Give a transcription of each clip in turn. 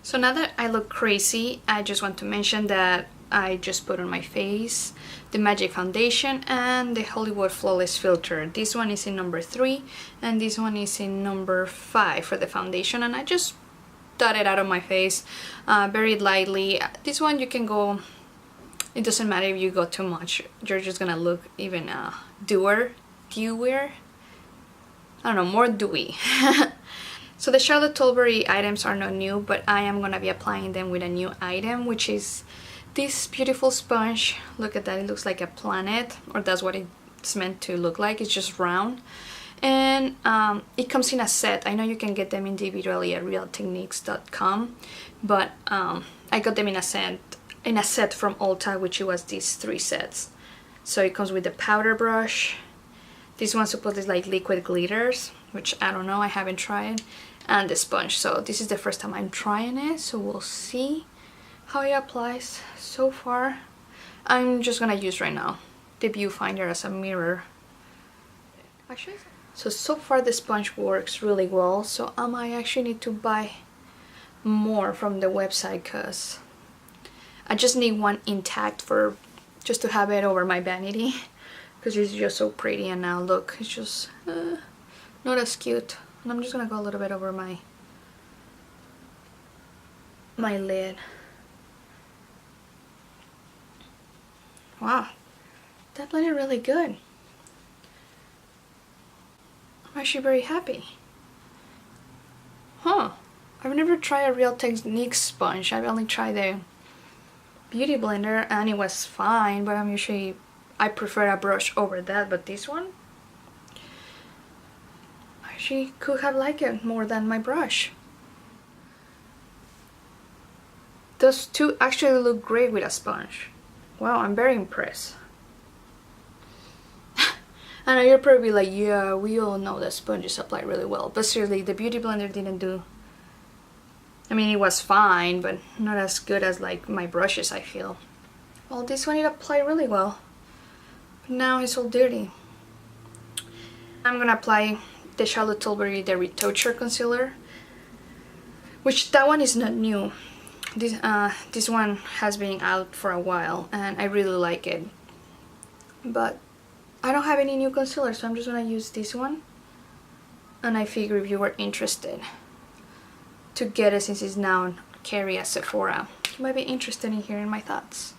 So now that I look crazy, I just want to mention that I just put on my face the Magic Foundation and the Hollywood Flawless Filter. This one is in number 3 and this one is in number 5 for the foundation, and I just dot it out of my face very lightly. This one you can go, it doesn't matter if you go too much, you're just gonna look even dewier, I don't know, more dewy. So the Charlotte Tilbury items are not new, but I am gonna be applying them with a new item, which is this beautiful sponge. Look at that, it looks like a planet, or that's what it's meant to look like. It's just round, and it comes in a set. I know you can get them individually at realtechniques.com, but I got them in a set from Ulta, which was these 3 sets. So it comes with the powder brush. This one's supposedly like liquid glitters, which I don't know, I haven't tried, and the sponge. So this is the first time I'm trying it, so we'll see how it applies. So far I'm just gonna use right now the viewfinder as a mirror. Actually, so far the sponge works really well, so I might actually need to buy more from the website, because I just need one intact for just to have it over my vanity, because it's just so pretty. And now look, it's just not as cute. And I'm just gonna go a little bit over my lid. Wow, that blended really good. I'm actually very happy. Huh, I've never tried a Real Techniques sponge. I've only tried the Beauty Blender and it was fine, but I prefer a brush over that. But this one, I actually could have liked it more than my brush. Those two actually look great with a sponge. Wow, I'm very impressed. I know you're probably like, yeah, we all know that sponges apply really well, but seriously, the Beauty Blender didn't do. I mean, it was fine, but not as good as like my brushes, I feel. Well, this one it applied really well, but now it's all dirty. I'm gonna apply the Charlotte Tilbury the Retoucher Concealer, which that one is not new. This one has been out for a while and I really like it, but I don't have any new concealer, so I'm just gonna use this one, and I figure if you were interested to get it, since it's now carry at Sephora, you might be interested in hearing my thoughts.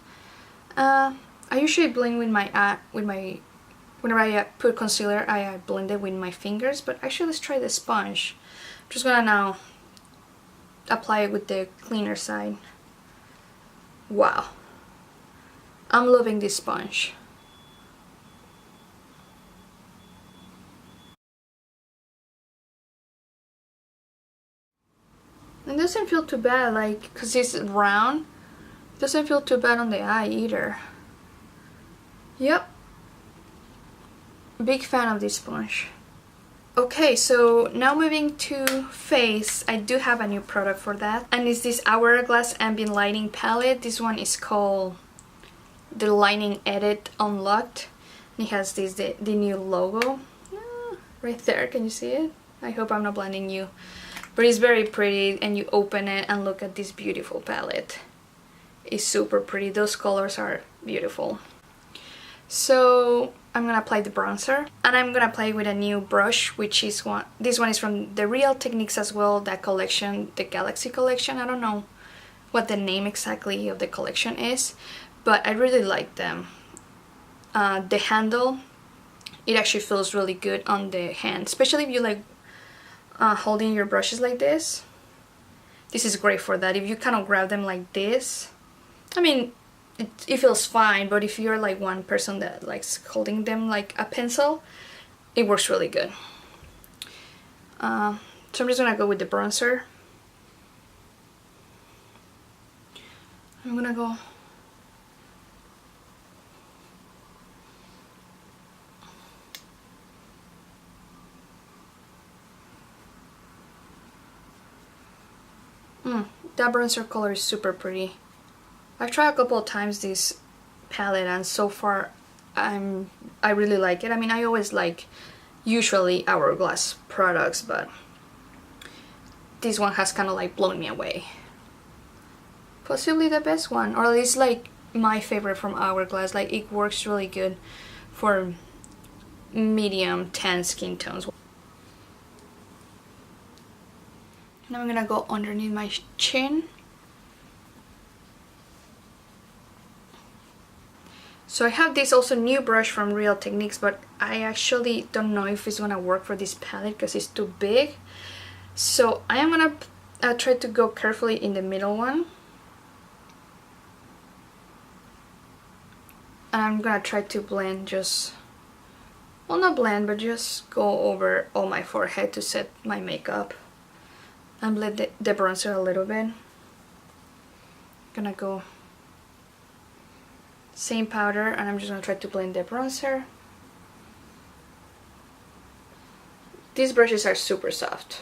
I usually blend with my whenever I put concealer, I blend it with my fingers, but actually let's try the sponge. I'm just gonna now apply it with the cleaner side. Wow, I'm loving this sponge. It doesn't feel too bad, like, because it's round, it doesn't feel too bad on the eye either. Yep, big fan of this sponge. Okay, so now moving to face, I do have a new product for that, and it's this Hourglass Ambient Lighting Palette. This one is called the Lighting Edit Unlocked. It has the new logo right there. Can you see it? I hope I'm not blinding you, but it's very pretty, and you open it and look at this beautiful palette. It's super pretty. Those colors are beautiful. So I'm gonna apply the bronzer, and I'm gonna apply with a new brush, which is this one is from the Real Techniques as well, that collection, the Galaxy collection. I don't know what the name exactly of the collection is, but I really like them. The handle, it actually feels really good on the hand, especially if you like holding your brushes like this. This is great for that. If you kind of grab them like this, I mean, it feels fine, but if you're like one person that likes holding them like a pencil, it works really good. So I'm just gonna go with the bronzer. I'm gonna go that bronzer color is super pretty. I've tried a couple of times this palette, and so far I really like it. I mean, I always like usually Hourglass products, but this one has kind of like blown me away. possibly the best one, or at least like my favorite from Hourglass. Like it works really good for medium tan skin tones. Now I'm gonna go underneath my chin. So I have this also new brush from Real Techniques, but I actually don't know if it's gonna work for this palette because it's too big. So I am gonna try to go carefully in the middle one. And I'm gonna try to blend just, well, not blend, but just go over all my forehead to set my makeup. And blend the bronzer a little bit. Gonna go same powder, and I'm just gonna try to blend the bronzer. These brushes are super soft.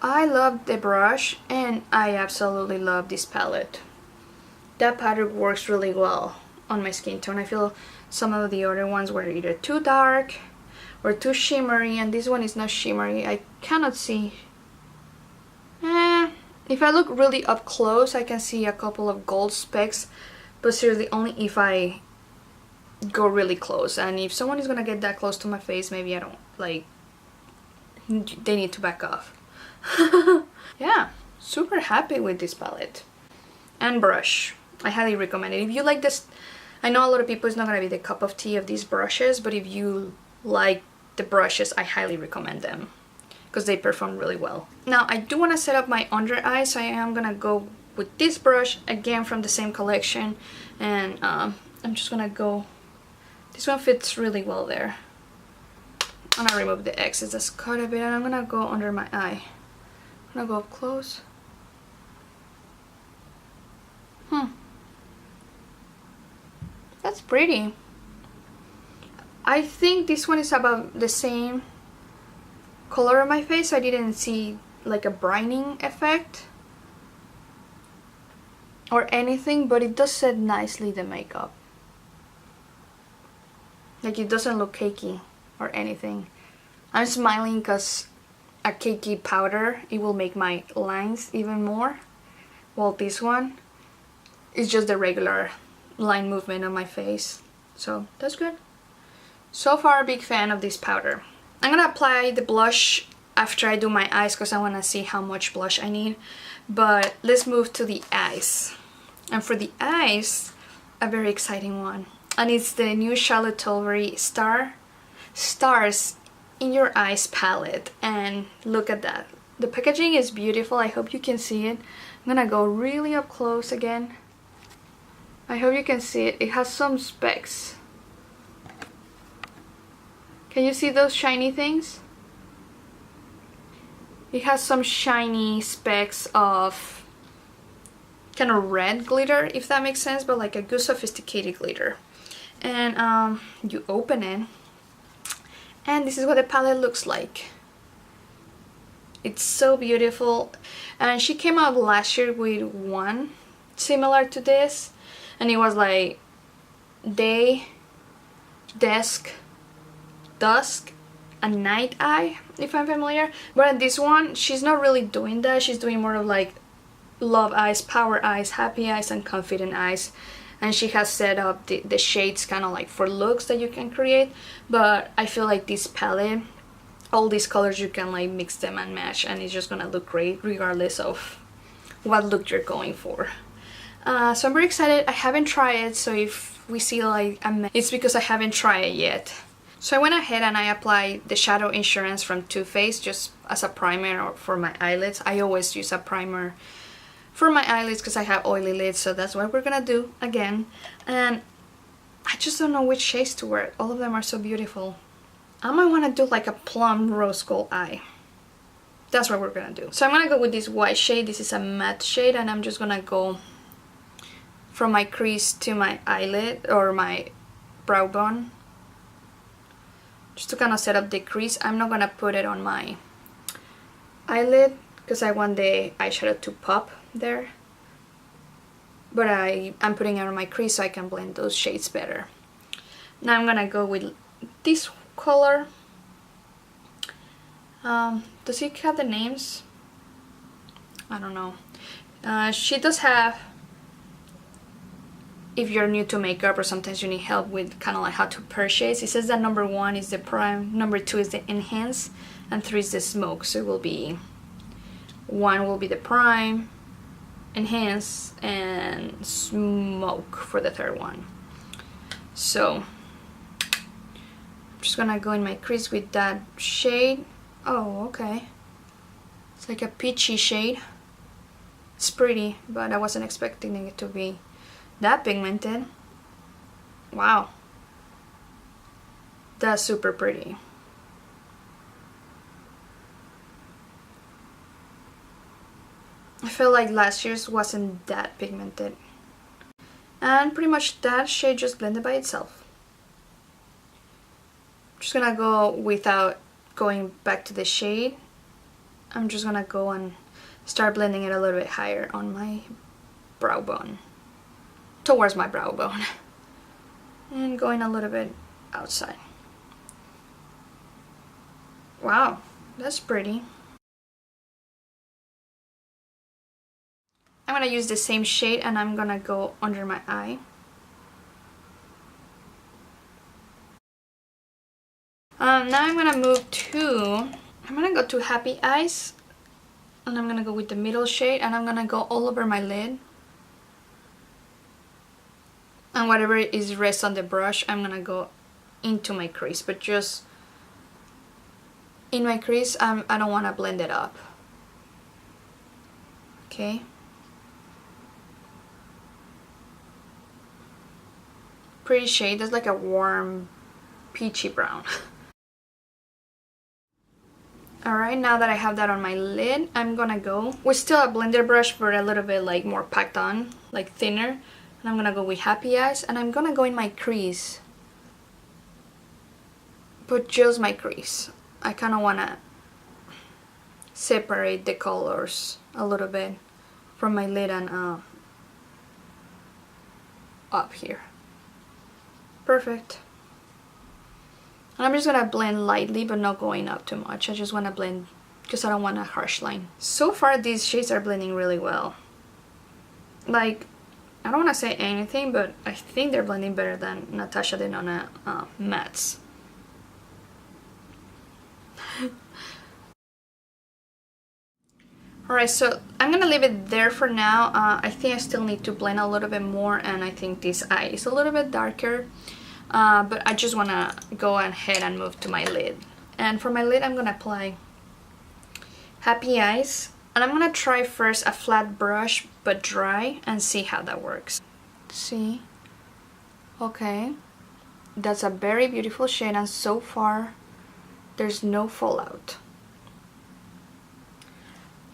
I love the brush, and I absolutely love this palette. That powder works really well on my skin tone. I feel some of the other ones were either too dark or too shimmery, and this one is not shimmery. I cannot see. If I look really up close, I can see a couple of gold specks, but seriously, only if I go really close. And if someone is gonna get that close to my face, maybe I don't, like, they need to back off. Yeah, super happy with this palette and brush. I highly recommend it. If you like this, I know a lot of people, it's not gonna be the cup of tea of these brushes, but if you like the brushes, I highly recommend them because they perform really well. Now I do want to set up my under eye, so I am gonna go with this brush again from the same collection, and I'm just gonna go, this one fits really well there. I'm gonna remove the excess that's quite a bit, and I'm gonna go under my eye. I'm gonna go up close. That's pretty. I think this one is about the same color on my face. I didn't see like a brightening effect or anything, but it does set nicely the makeup. Like it doesn't look cakey or anything. I'm smiling because a cakey powder, it will make my lines even more. While this one is just the regular line movement on my face. So that's good. So far, a big fan of this powder. I'm gonna apply the blush after I do my eyes because I want to see how much blush I need. But let's move to the eyes. And for the eyes, a very exciting one. And it's the new Charlotte Tilbury Stars in Your Eyes palette. And look at that. The packaging is beautiful. I hope you can see it. I'm gonna go really up close again. I hope you can see it. It has some specks. Can you see those shiny things? It has some shiny specks of kind of red glitter, if that makes sense, but like a good sophisticated glitter. And you open it, and this is what the palette looks like. It's so beautiful. And she came out last year with one similar to this, and it was like day, desk, dusk, and night eye, if I'm familiar. But in this one, she's not really doing that. She's doing more of like love eyes, power eyes, happy eyes, and confident eyes. And she has set up the shades kind of like for looks that you can create. But I feel like this palette, all these colors, you can like mix them and match, and it's just gonna look great regardless of what look you're going for. So I'm very excited. I haven't tried it, so if we see like a mess, it's because I haven't tried it yet. So I went ahead and I applied the Shadow Insurance from Too Faced just as a primer or for my eyelids. I always use a primer for my eyelids because I have oily lids, so that's what we're gonna do again. And I just don't know which shades to wear. All of them are so beautiful. I might want to do like a plum rose gold eye. That's what we're gonna do. So I'm gonna go with this white shade. This is a matte shade, and I'm just gonna go from my crease to my eyelid or my brow bone, just to kind of set up the crease. I'm not gonna put it on my eyelid because I want the eyeshadow to pop there, but I'm putting it on my crease so I can blend those shades better. Now I'm gonna go with this color. Does it have the names? I don't know. She does have, if you're new to makeup or sometimes you need help with kind of like how to purchase, it says that number 1 is the prime, number 2 is the enhance, and 3 is the smoke. So it will be 1 will be the prime, enhance, and smoke for the third one. So I'm just gonna go in my crease with that shade. Oh, okay. It's like a peachy shade. It's pretty, but I wasn't expecting it to be that pigmented. Wow. That's super pretty. I feel like last year's wasn't that pigmented. And pretty much that shade just blended by itself. I'm just gonna go without going back to the shade. I'm just gonna go and start blending it a little bit higher on my brow bone. Towards my brow bone. And going a little bit outside. Wow, that's pretty. I'm gonna use the same shade and I'm gonna go under my eye. Now I'm gonna go to Happy Eyes, and I'm gonna go with the middle shade, and I'm gonna go all over my lid. And whatever is rest on the brush, I'm gonna go into my crease, but just in my crease, I don't wanna blend it up. Okay. Pretty shade, that's like a warm peachy brown. Alright, now that I have that on my lid, I'm gonna go with still a blender brush, but a little bit like more packed on, like thinner. And I'm gonna go with Happy Eyes, and I'm gonna go in my crease. But just my crease. I kinda wanna separate the colors a little bit from my lid and up here. Perfect. And I'm just gonna blend lightly, but not going up too much. I just wanna blend because I don't want a harsh line. So far these shades are blending really well. Like, I don't wanna say anything, but I think they're blending better than Natasha Denona mattes. Alright, so I'm gonna leave it there for now. I think I still need to blend a little bit more, and I think this eye is a little bit darker. But I just want to go ahead and move to my lid. And for my lid, I'm going to apply Happy Eyes. And I'm going to try first a flat brush, but dry, and see how that works. See? Okay. That's a very beautiful shade, and so far, there's no fallout.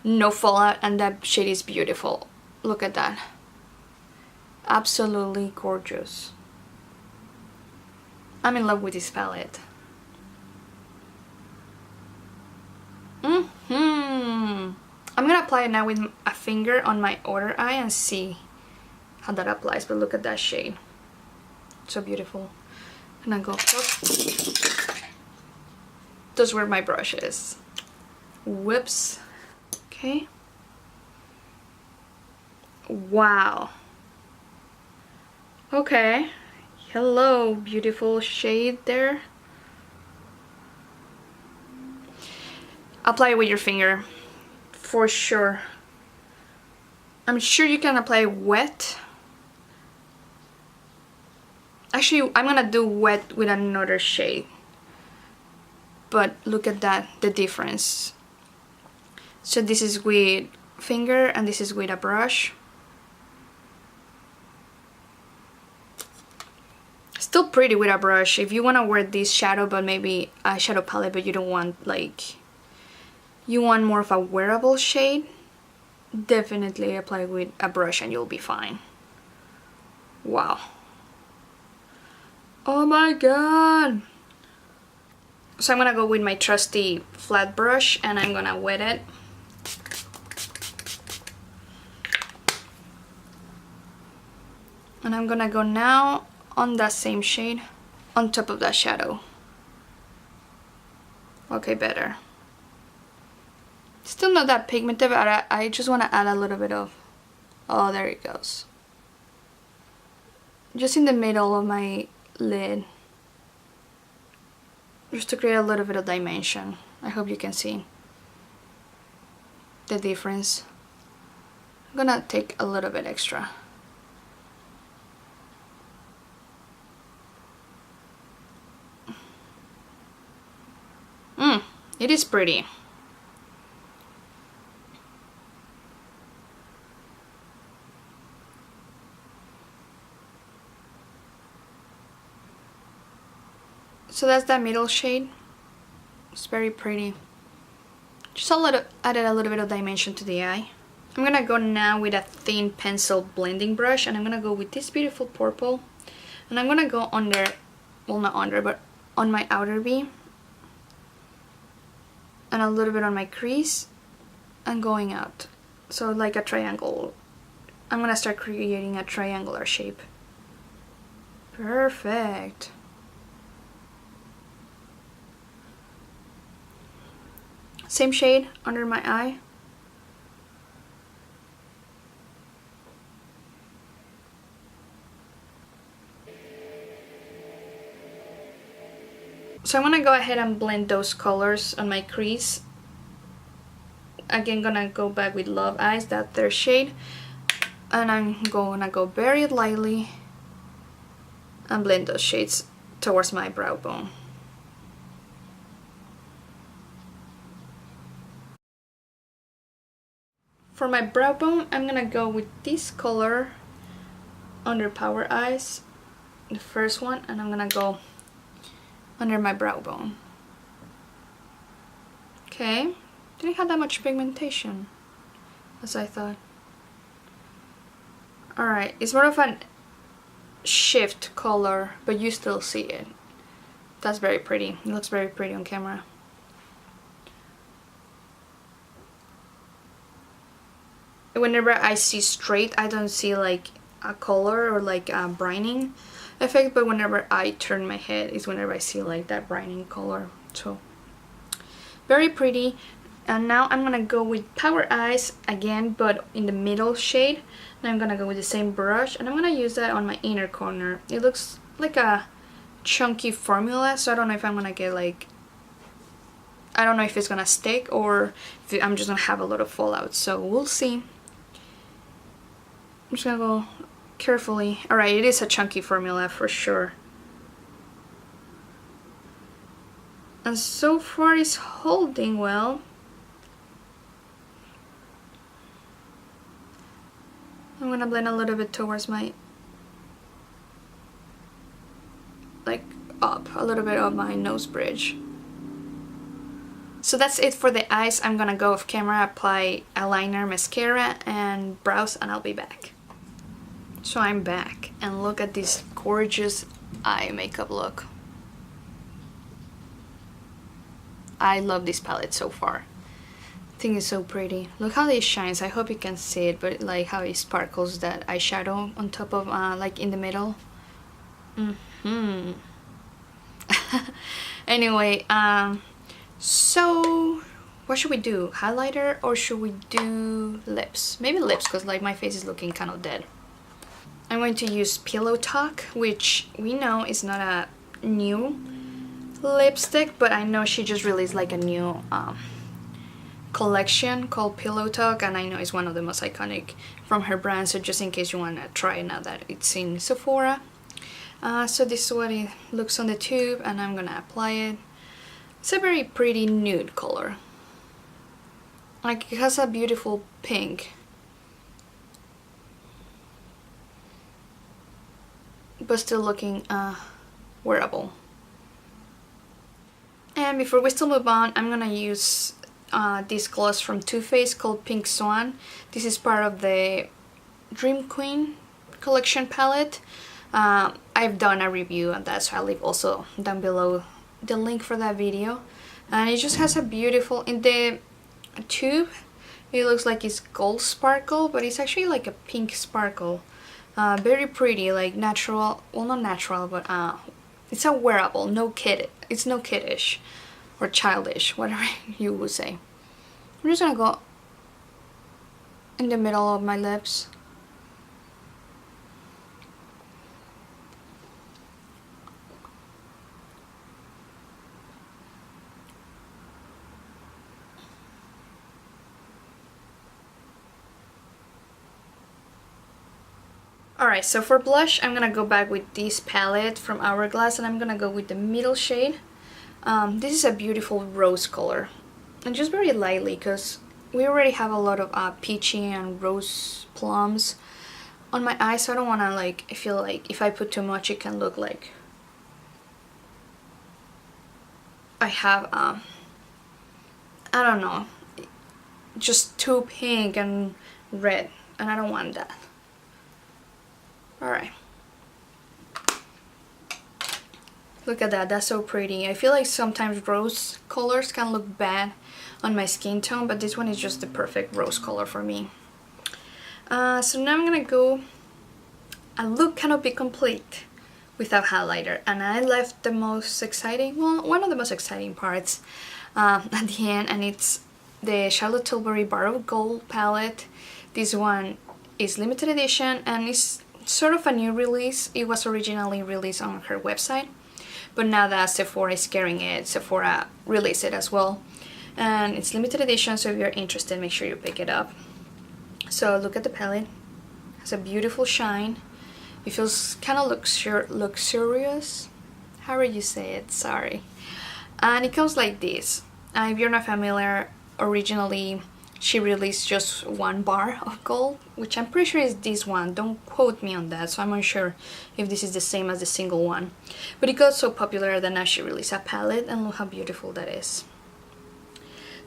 No fallout, and that shade is beautiful. Look at that. Absolutely gorgeous. I'm in love with this palette. I'm gonna apply it now with a finger on my other eye and see how that applies, but look at that shade. So beautiful. And I go, that's where my brush is. Whoops. Okay. Wow. Okay. Hello, beautiful shade there. Apply it with your finger, for sure. I'm sure you can apply wet. Actually, I'm gonna do wet with another shade. But look at that, the difference. So this is with finger and this is with a brush. Still pretty with a brush. If you want to wear this shadow, but maybe a shadow palette, but you don't want like, you want more of a wearable shade, definitely apply with a brush and you'll be fine. Wow. Oh my god. So I'm gonna go with my trusty flat brush and I'm gonna wet it. And I'm gonna go now on that same shade on top of that shadow. Okay, better. Still not that pigmented, but I just want to add a little bit of... Oh, there it goes. Just in the middle of my lid. Just to create a little bit of dimension. I hope you can see the difference. I'm gonna take a little bit extra. It is pretty. So that's that middle shade. It's very pretty. Just added a little bit of dimension to the eye. I'm gonna go now with a thin pencil blending brush, and I'm gonna go with this beautiful purple, and I'm gonna go under, well, not under, but on my outer V, and a little bit on my crease, and going out. So like a triangle. I'm gonna start creating a triangular shape. Perfect. Same shade under my eye. So I'm gonna go ahead and blend those colors on my crease. Again, gonna go back with Love Eyes, that third shade. And I'm gonna go very lightly and blend those shades towards my brow bone. For my brow bone, I'm gonna go with this color under Power Eyes, the first one, and I'm gonna go under my brow bone. Okay, didn't have that much pigmentation as I thought. Alright, it's more of a shift color, but you still see it. That's very pretty. It looks very pretty on camera. Whenever I see straight, I don't see like a color or like a brightening effect, but whenever I turn my head is whenever I see like that brightening color. So very pretty. And now I'm gonna go with Power Eyes again, but in the middle shade. And I'm gonna go with the same brush, and I'm gonna use that on my inner corner. It looks like a chunky formula, so I don't know if I'm gonna get like, I don't know if it's gonna stick or if I'm just gonna have a lot of fallout, so we'll see. I'm just gonna go carefully. Alright, it is a chunky formula for sure. And so far it's holding well. I'm gonna blend a little bit towards my, like up, a little bit of my nose bridge. So that's it for the eyes. I'm gonna go off camera, apply eyeliner, mascara, and brows, and I'll be back. So I'm back, and look at this gorgeous eye makeup look. I love this palette so far. I think it's so pretty. Look how it shines. I hope you can see it, but like how it sparkles that eyeshadow on top of like in the middle. Anyway, so what should we do? Highlighter or should we do lips? Maybe lips, because like my face is looking kind of dead. I'm going to use Pillow Talk, which we know is not a new lipstick, but I know she just released like a new collection called Pillow Talk, and I know it's one of the most iconic from her brand, so just in case you want to try it now that it's in Sephora. So this is what it looks on the tube, and I'm gonna apply it. It's a very pretty nude color. Like, it has a beautiful pink, but still looking wearable. And before we still move on, I'm gonna use this gloss from Too Faced called Pink Swan. This is part of the Dream Queen collection palette. I've done a review on that, so I'll leave also down below the link for that video. And it just has a beautiful, in the tube it looks like it's gold sparkle, but it's actually like a pink sparkle. Very pretty, like natural, well not natural, but it's a wearable, no kid, it's no kiddish or childish, whatever you would say. I'm just gonna go in the middle of my lips. Alright, so for blush, I'm gonna go back with this palette from Hourglass, and I'm gonna go with the middle shade. This is a beautiful rose color, and just very lightly, because we already have a lot of peachy and rose plums on my eyes, so I don't want to, like, I feel like if I put too much, it can look like I have, I don't know, just too pink and red, and I don't want that. Alright. Look at that, that's so pretty. I feel like sometimes rose colors can look bad on my skin tone, but this one is just the perfect rose color for me. So now I'm gonna go, a look cannot be complete without highlighter, and I left the most exciting, well, one of the most exciting parts at the end, and it's the Charlotte Tilbury Bar of Gold palette. This one is limited edition and is sort of a new release. It was originally released on her website, but now that Sephora is carrying it, Sephora released it as well, and it's limited edition, so if you're interested, make sure you pick it up. So look at the palette, it has a beautiful shine. It feels kind of luxurious, however you say it, sorry. And it comes like this. If you're not familiar, originally she released just one bar of gold, which I'm pretty sure is this one. Don't quote me on that, so I'm unsure if this is the same as the single one. But it got so popular that now she released a palette, and look how beautiful that is.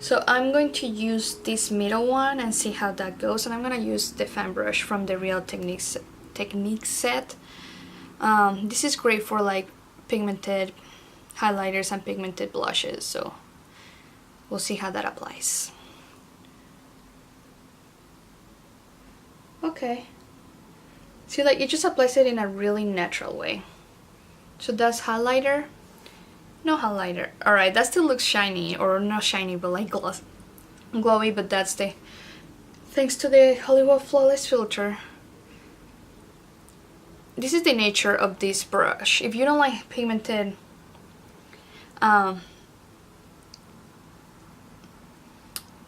So I'm going to use this middle one and see how that goes, and I'm going to use the fan brush from the Real Techniques set. This is great for like pigmented highlighters and pigmented blushes, so we'll see how that applies. Okay, see, like, it just applies it in a really natural way. So that's highlighter, no highlighter. Alright, that still looks shiny, or not shiny, but like glowy, but that's the thanks to the Hollywood Flawless filter. This is the nature of this brush. If you don't like pigmented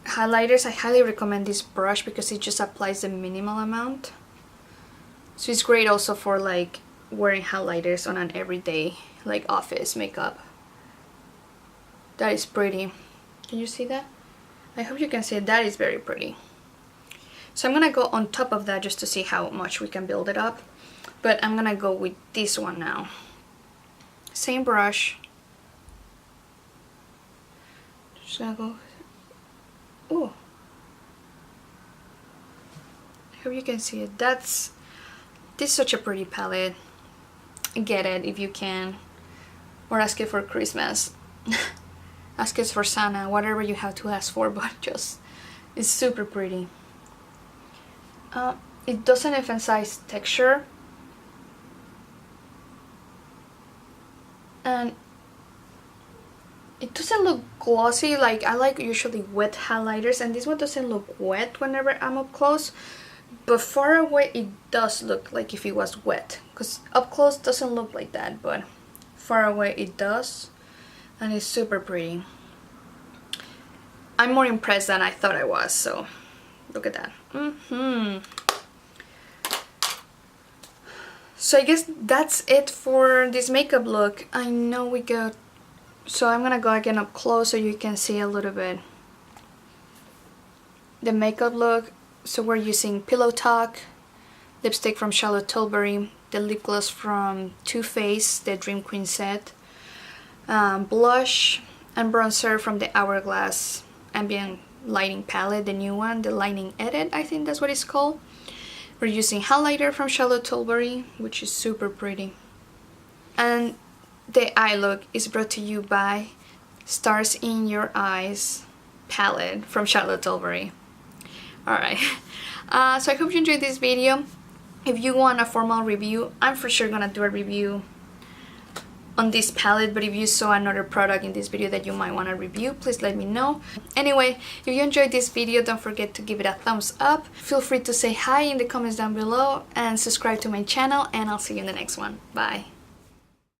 highlighters, I highly recommend this brush because it just applies the minimal amount. So it's great also for like wearing highlighters on an everyday like office makeup. That is pretty. Can you see that? I hope you can see it. That is very pretty. So I'm gonna go on top of that just to see how much we can build it up. But I'm gonna go with this one now. Same brush. Just gonna go. Oh, I hope you can see it. This is such a pretty palette. Get it if you can, or ask it for Christmas. Ask it for Santa, whatever you have to ask for, but just, it's super pretty. It doesn't emphasize texture, and it doesn't look glossy. Like, I like usually wet highlighters, and this one doesn't look wet whenever I'm up close, but far away it does look like if it was wet, because up close doesn't look like that, but far away it does, and it's super pretty. I'm more impressed than I thought I was, so look at that. So I guess that's it for this makeup look. I know we got, so I'm gonna go again up close so you can see a little bit the makeup look. So we're using Pillow Talk, lipstick from Charlotte Tilbury, the lip gloss from Too Faced, the Dream Queen set, blush and bronzer from the Hourglass Ambient Lighting palette, the new one, the Lighting Edit, I think that's what it's called. We're using highlighter from Charlotte Tilbury, which is super pretty. And the eye look is brought to you by Stars in Your Eyes palette from Charlotte Tilbury. Alright, so I hope you enjoyed this video. If you want a formal review, I'm for sure gonna do a review on this palette, but if you saw another product in this video that you might want to review, please let me know. Anyway, if you enjoyed this video, don't forget to give it a thumbs up. Feel free to say hi in the comments down below and subscribe to my channel, and I'll see you in the next one. Bye!